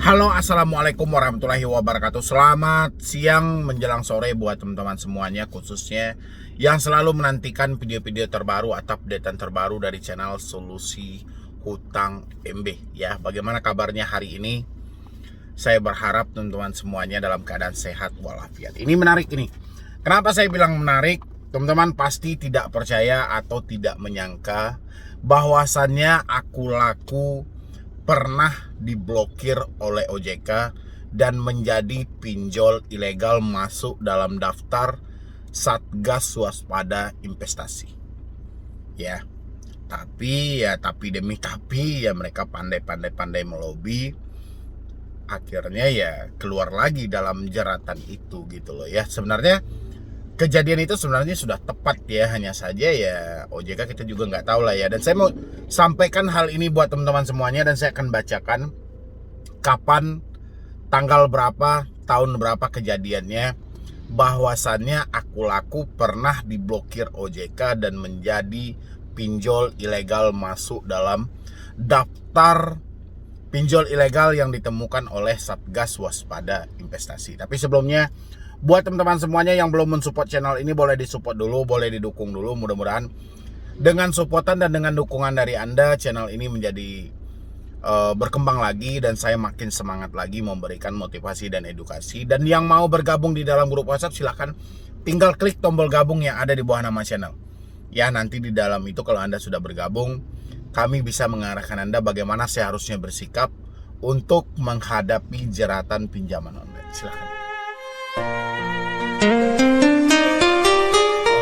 Halo, assalamualaikum warahmatullahi wabarakatuh. Selamat siang menjelang sore buat teman-teman semuanya, khususnya yang selalu menantikan video-video terbaru atau updatean terbaru dari channel Solusi Hutang MB. Ya, bagaimana kabarnya hari ini? Saya berharap teman-teman semuanya dalam keadaan sehat walafiat. Ini menarik ini. Kenapa saya bilang menarik? Teman-teman pasti tidak percaya atau tidak menyangka bahwasannya Aku Laku pernah diblokir oleh OJK dan menjadi pinjol ilegal masuk dalam daftar Satgas Waspada Investasi. Ya, tapi demi tapi mereka pandai-pandai melobi, akhirnya keluar lagi dalam jeratan itu gitu loh ya. Sebenarnya kejadian itu sebenarnya sudah tepat ya, hanya saja OJK kita juga nggak tahu lah ya. Dan saya mau sampaikan hal ini buat teman-teman semuanya, dan saya akan bacakan kapan, tanggal berapa, tahun berapa kejadiannya, bahwasannya Aku Laku pernah diblokir OJK dan menjadi pinjol ilegal masuk dalam daftar pinjol ilegal yang ditemukan oleh Satgas Waspada Investasi. Tapi sebelumnya, buat teman-teman semuanya yang belum mensupport channel ini, boleh disupport dulu, boleh didukung dulu. Mudah-mudahan dengan supportan dan dengan dukungan dari Anda, channel ini menjadi berkembang lagi dan saya makin semangat lagi memberikan motivasi dan edukasi. Dan yang mau bergabung di dalam grup WhatsApp, silahkan tinggal klik tombol gabung yang ada di bawah nama channel. Ya, nanti di dalam itu kalau Anda sudah bergabung, kami bisa mengarahkan Anda bagaimana seharusnya bersikap untuk menghadapi jeratan pinjaman online. Silahkan.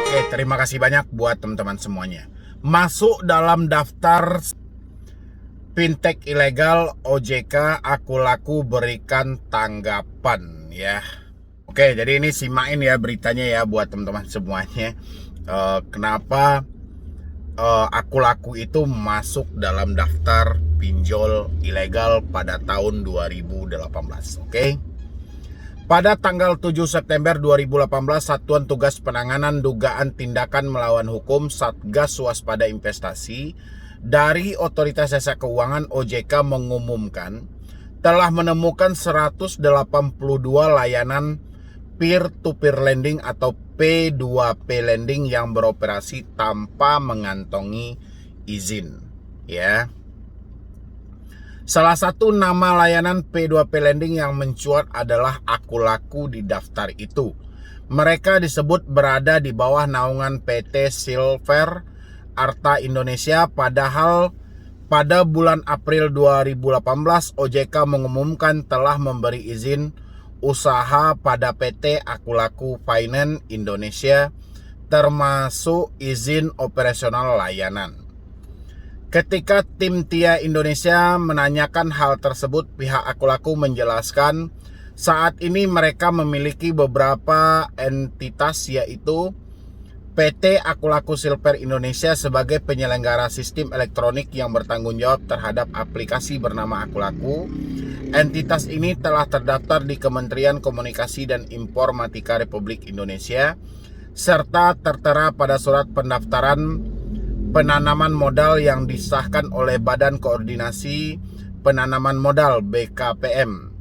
Oke, terima kasih banyak buat teman-teman semuanya. Masuk dalam daftar fintech ilegal OJK, Aku Laku berikan tanggapan ya. Oke, jadi ini simain ya beritanya ya buat teman-teman semuanya. Kenapa Aku Laku itu masuk dalam daftar pinjol ilegal pada tahun 2018. Oke. Pada tanggal 7 September 2018, Satuan Tugas Penanganan Dugaan Tindakan Melawan Hukum Satgas Waspada Investasi dari Otoritas Jasa Keuangan OJK mengumumkan telah menemukan 182 layanan peer-to-peer lending atau P2P lending yang beroperasi tanpa mengantongi izin. Ya. Salah satu nama layanan P2P lending yang mencuat adalah Aku Laku di daftar itu. Mereka disebut berada di bawah naungan PT Silver Arta Indonesia, padahal pada bulan April 2018 OJK mengumumkan telah memberi izin usaha pada PT Aku Laku Finance Indonesia, termasuk izin operasional layanan. Ketika tim TIA Indonesia menanyakan hal tersebut, pihak Aku Laku menjelaskan saat ini mereka memiliki beberapa entitas, yaitu PT Aku Laku Silver Indonesia sebagai penyelenggara sistem elektronik yang bertanggung jawab terhadap aplikasi bernama Aku Laku. Entitas ini telah terdaftar di Kementerian Komunikasi dan Informatika Republik Indonesia serta tertera pada surat pendaftaran penanaman modal yang disahkan oleh Badan Koordinasi Penanaman Modal BKPM.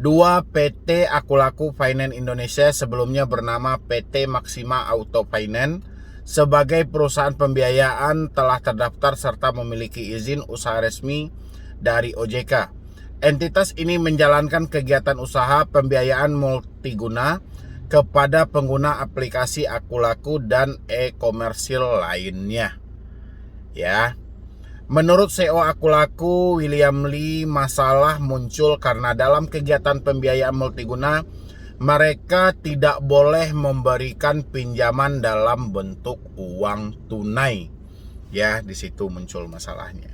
2. PT Aku Laku Finance Indonesia, sebelumnya bernama PT Maxima Auto Finance, sebagai perusahaan pembiayaan telah terdaftar serta memiliki izin usaha resmi dari OJK. Entitas ini menjalankan kegiatan usaha pembiayaan multiguna kepada pengguna aplikasi Aku Laku dan e-komersil lainnya. Ya. Menurut CEO Aku Laku, William Lee, masalah muncul karena dalam kegiatan pembiayaan multiguna mereka tidak boleh memberikan pinjaman dalam bentuk uang tunai. Ya, di situ muncul masalahnya.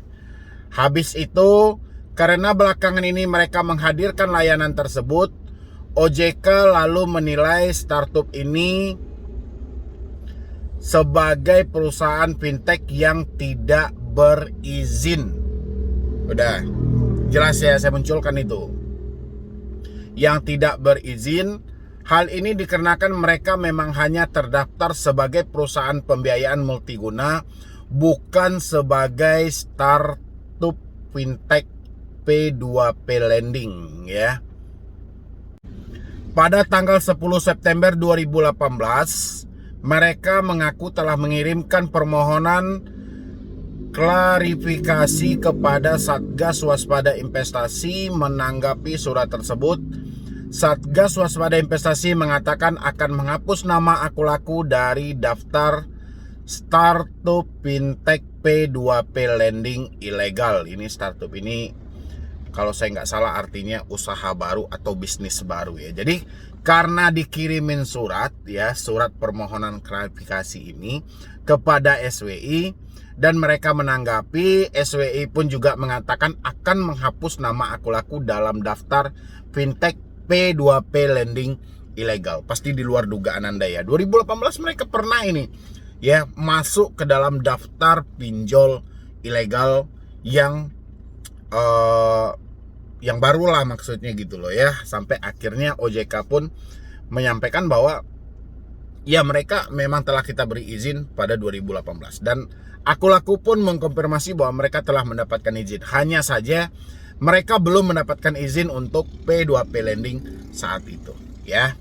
Habis itu, karena belakangan ini mereka menghadirkan layanan tersebut, OJK lalu menilai startup ini sebagai perusahaan fintech yang tidak berizin. Udah jelas ya, saya munculkan itu. Yang tidak berizin. Hal ini dikarenakan mereka memang hanya terdaftar sebagai perusahaan pembiayaan multiguna, bukan sebagai startup fintech P2P Lending ya. Pada tanggal 10 September 2018, mereka mengaku telah mengirimkan permohonan klarifikasi kepada Satgas Waspada Investasi. Menanggapi surat tersebut, Satgas Waspada Investasi mengatakan akan menghapus nama Akulaku dari daftar startup fintech P2P Lending ilegal. Ini startup ini, kalau saya nggak salah artinya usaha baru atau bisnis baru ya. Jadi karena dikirimin surat ya, surat permohonan klarifikasi ini kepada SWI, dan mereka menanggapi, SWI pun juga mengatakan akan menghapus nama Akulaku dalam daftar fintech P2P Lending ilegal. Pasti di luar dugaan Anda ya. 2018 mereka pernah ini ya masuk ke dalam daftar pinjol ilegal yang barulah maksudnya gitu loh ya. Sampai akhirnya OJK pun menyampaikan bahwa ya mereka memang telah kita beri izin pada 2018, dan Akulaku pun mengkonfirmasi bahwa mereka telah mendapatkan izin. Hanya saja mereka belum mendapatkan izin untuk P2P Lending saat itu ya.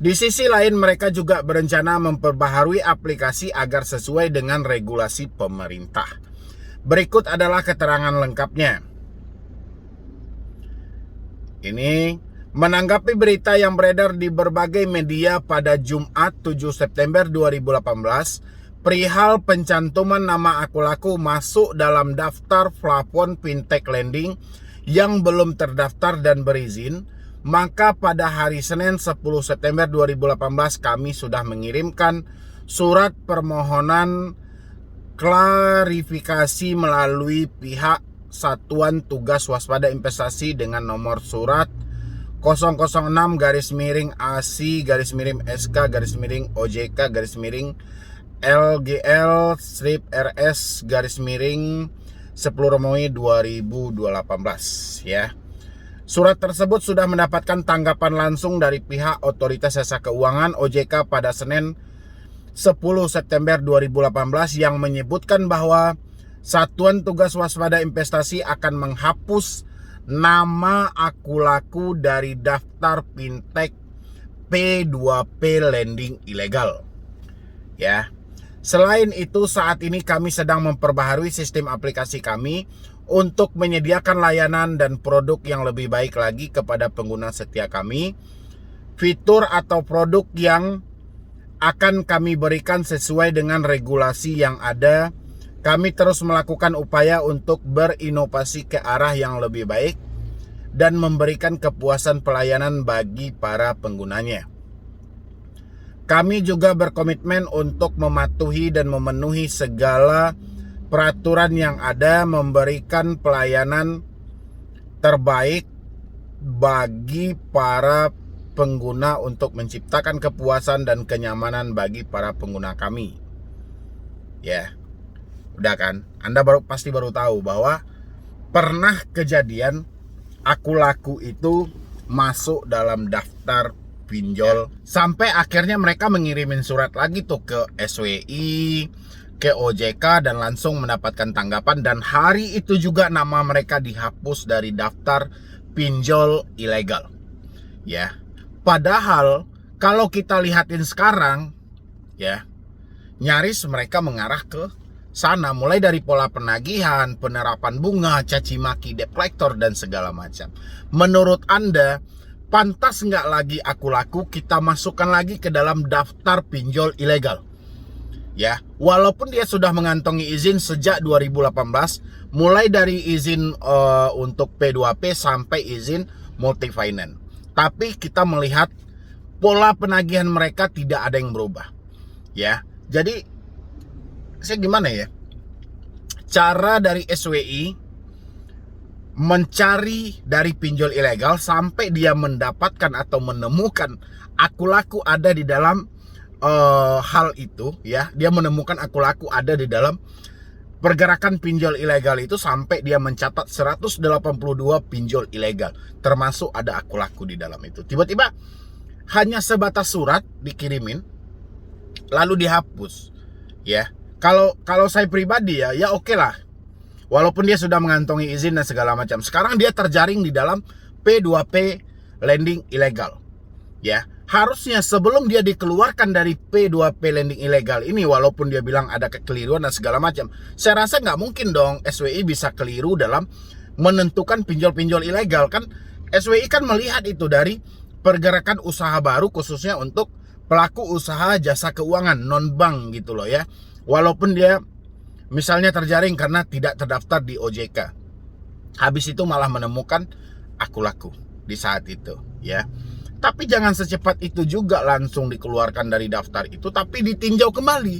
Di sisi lain, mereka juga berencana memperbaharui aplikasi agar sesuai dengan regulasi pemerintah. Berikut adalah keterangan lengkapnya. Ini menanggapi berita yang beredar di berbagai media pada Jumat 7 September 2018 perihal pencantuman nama Akulaku masuk dalam daftar plafon fintech lending yang belum terdaftar dan berizin, maka pada hari Senin 10 September 2018 kami sudah mengirimkan surat permohonan klarifikasi melalui pihak Satuan Tugas Waspada Investasi dengan nomor surat 006-AC-SK-OJK-RS-10 Romawi 2018 ya. Surat tersebut sudah mendapatkan tanggapan langsung dari pihak Otoritas Jasa Keuangan OJK pada Senin 10 September 2018 yang menyebutkan bahwa Satuan Tugas Waspada Investasi akan menghapus nama Akulaku dari daftar fintech P2P Lending ilegal ya. Selain itu, saat ini kami sedang memperbaharui sistem aplikasi kami untuk menyediakan layanan dan produk yang lebih baik lagi kepada pengguna setia kami. Fitur atau produk yang akan kami berikan sesuai dengan regulasi yang ada. Kami terus melakukan upaya untuk berinovasi ke arah yang lebih baik dan memberikan kepuasan pelayanan bagi para penggunanya. Kami juga berkomitmen untuk mematuhi dan memenuhi segala peraturan yang ada, memberikan pelayanan terbaik bagi para pengguna untuk menciptakan kepuasan dan kenyamanan bagi para pengguna kami. Ya, udah kan? Anda pasti baru tahu bahwa pernah kejadian Akulaku itu masuk dalam daftar pinjol ya. Sampai akhirnya mereka mengirimin surat lagi tuh ke SWI, ke OJK, dan langsung mendapatkan tanggapan, dan hari itu juga nama mereka dihapus dari daftar pinjol ilegal ya. Padahal kalau kita lihatin sekarang ya, nyaris mereka mengarah ke sana, mulai dari pola penagihan, penerapan bunga, caci maki debt collector, dan segala macam. Menurut Anda, pantas nggak lagi Akulaku kita masukkan lagi ke dalam daftar pinjol ilegal? Ya, walaupun dia sudah mengantongi izin sejak 2018, mulai dari izin untuk P2P sampai izin multi-finance. Tapi kita melihat pola penagihan mereka tidak ada yang berubah. Ya, jadi saya gimana ya? Cara dari SWI mencari dari pinjol ilegal sampai dia mendapatkan atau menemukan Akulaku ada di dalam hal itu ya. Dia menemukan Akulaku ada di dalam pergerakan pinjol ilegal itu sampai dia mencatat 182 pinjol ilegal, termasuk ada Akulaku di dalam itu. Tiba-tiba hanya sebatas surat dikirimin lalu dihapus ya. Kalau saya pribadi ya oke lah. Walaupun dia sudah mengantongi izin dan segala macam. Sekarang dia terjaring di dalam P2P lending ilegal. Ya, harusnya sebelum dia dikeluarkan dari P2P lending ilegal ini, walaupun dia bilang ada kekeliruan dan segala macam, saya rasa nggak mungkin dong SWI bisa keliru dalam menentukan pinjol-pinjol ilegal. Kan SWI kan melihat itu dari pergerakan usaha baru, khususnya untuk pelaku usaha jasa keuangan non-bank gitu loh ya. Walaupun dia misalnya terjaring karena tidak terdaftar di OJK, habis itu malah menemukan Aku Laku di saat itu ya. Tapi jangan secepat itu juga langsung dikeluarkan dari daftar itu, tapi ditinjau kembali.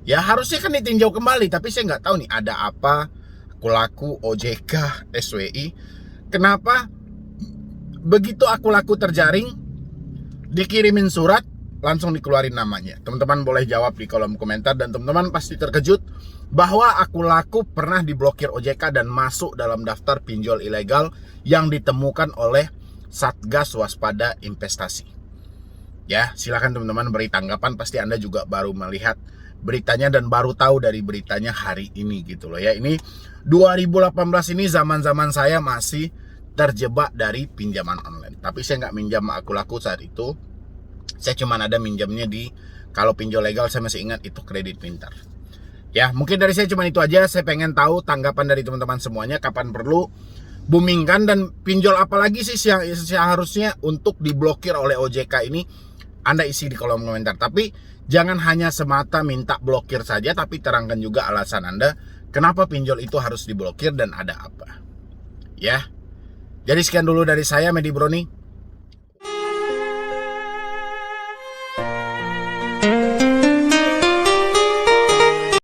Ya harusnya kan ditinjau kembali, tapi saya nggak tahu nih ada apa Aku Laku, OJK, SWI. Kenapa begitu Aku Laku terjaring, dikirimin surat, langsung dikeluarin namanya? Teman-teman boleh jawab di kolom komentar, dan teman-teman pasti terkejut bahwa Aku Laku pernah diblokir OJK dan masuk dalam daftar pinjol ilegal yang ditemukan oleh Satgas Waspada Investasi. Ya, silakan teman-teman beri tanggapan, pasti Anda juga baru melihat beritanya dan baru tahu dari beritanya hari ini gitu loh ya. Ini 2018 ini zaman-zaman saya masih terjebak dari pinjaman online. Tapi saya nggak minjam Aku Laku saat itu. Saya cuma ada minjamnya di, kalau pinjol legal saya masih ingat itu Kredit Pintar. Ya, mungkin dari saya cuma itu aja. Saya pengen tahu tanggapan dari teman-teman semuanya, kapan perlu boomingkan, dan pinjol apalagi sih yang seharusnya untuk diblokir oleh OJK ini, Anda isi di kolom komentar. Tapi jangan hanya semata minta blokir saja, tapi terangkan juga alasan Anda kenapa pinjol itu harus diblokir dan ada apa. Ya. Jadi sekian dulu dari saya, Medi Broni.